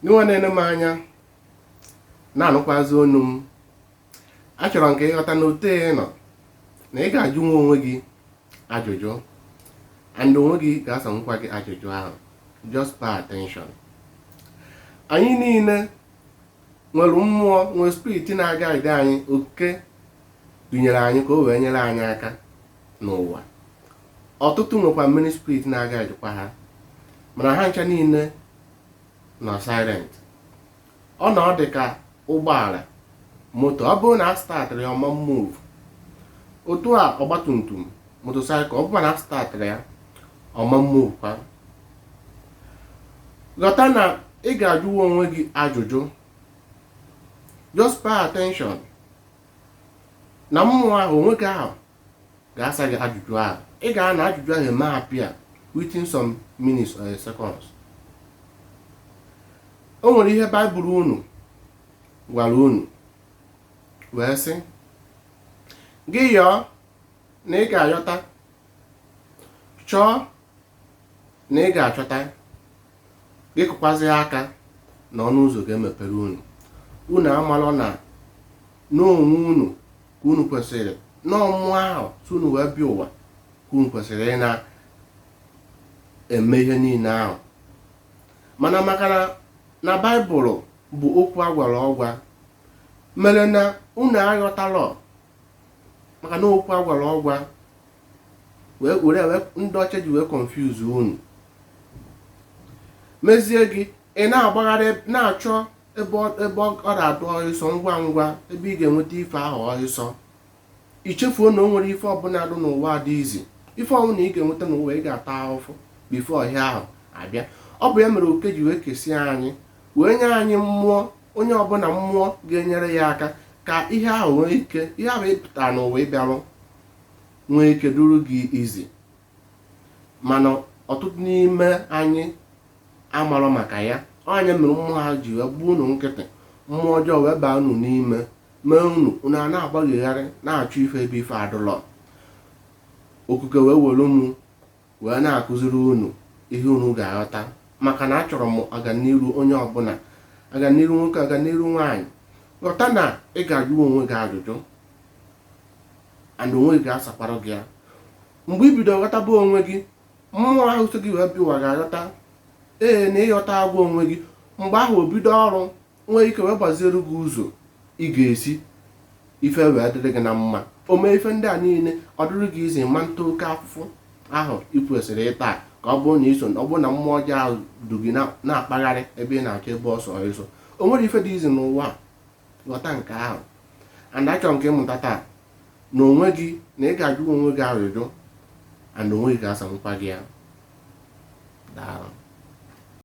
N'iwe na-ene m anya na-anụkwazi onu m, achọrọ nke ịghọta na otu ị nọ na ị ga-ajụ nwa onwe gị ajụjụ and onwe gị ga-asanwụkwa gị ajụjụ ahụ. Just pay attention. Anyị niile nwere mmụọ, nwere spirit na-aga ide anyị, oke dunyere anyị ka o wee nyere anyị aka n'ụwa. Ọtụtụ nwekwa many spirit na-aga ejikwa ha, mana ha ncha niile nọ silent. Ọ nọ dị ka ụgbọala moto, ọ bụrụ na a startịrị ya ọma move. Otu a ọgbatumtum motocycle, ọ bụrụ na a startịrị ya ọma move kwa. Ghọta na ị ga-ajụwa onwe gị ajụjụ. Just pay attention. Na mmụọ ahụ, onwe gị ahụ ga-asa gị ajụjụ ahụ. Ị ga-ana ajụjụ ahụ eme apịa within some minutes or seconds. O nwere ihe Baịbụl unu gwara unu wee sị, gị yọọ na ị ga-ayọta, chọọ na ị ga-achọta, gị kụkwazie aka na ọnụ ụzọ ga-emepere unu. Unu amalụ na n'onwe unu ka unu kwesịrị, n'ọmụmụ ahụ si unu wee bịa ụwa ka unu kwesịrị ị na-eme ihe niile ahụ. Mana maka na Baịbụl bụ okwu agwara ọgwa, mere na unu aghọtalọ, maka na okwu agwara ọgwa wee ndị ọcha ji wee confuse unu, mezie gị ị na-agbagharị na-achọ ebe ọ na-adụ ọsịsọ ngwa ngwa, ebe ị ga-enweta ife ahụ ọsịsọ. Ichefuo na o nwere ife ọbụla dị n'ụwa dị izi, ife ọbụla ị ga-enweta n'ụwa ị ga-ata ahụhụ bifo ọhịa ahụ abịa. Ọ bụ ya mere oke ji wee kesie anyị, wee nye anyị mmụọ, onye ọbụla mmụọ ga-enyere ya aka ka ihe ahụ nwee ike, ihe ahụ ịpụtara n'ụwa ịbịarụ nwee ike duru gị izi. Mana ọtụtụ n'ime anyị amarọ maka ya. Onye mere mmụọ ha ji wee gbuo unu nkịtị, mmụọ ọjọọ wee baa unu n'ime, mee unu a na-agbagharị na-achọ ife ebe ife adụlọ. Okuke wee were unu wee na-akụziri unu ihe unu ga-aghọta, maka na achọrọ m ọganiru onye ọbụla, ọganiru nwoke, ọganiru nwaanyị. Ghọta na ị ga-ajụ onwe gị ajụjụ and onwe gị ga-asakwara gị ya. Mgbe i bido ghọtaba onwe gị, mmụọ ahụ so gị wee bịa ụwa ga-aghọta na ịghọta agwa onwe gị. Mgbe ahụ obido ọrụ nwee ike wee gbaziere gị ụzọ ị ga-esi ife wee dịrị gị na mma. O mee ife ndị a niile ọ dịrị gị izi ma nta oke afụfụ ahụ ị kwesịrị ịta, ka ọ bụrụ na iso, ọ bụrụ na mmụọ ọjọọ ahụ du gị na-akpagharị ebe ị na-achọ ebe ọsọ ọsọ. O nwere ife dị izi n'ụwa. Ghọta nke ahụ. And achọrọ nke ịmụta taa na onwe gị, na ị ga-ajụ onwe gị ajụjụ and onwe gị ga-asanwụkwa gị ya. Daalụ.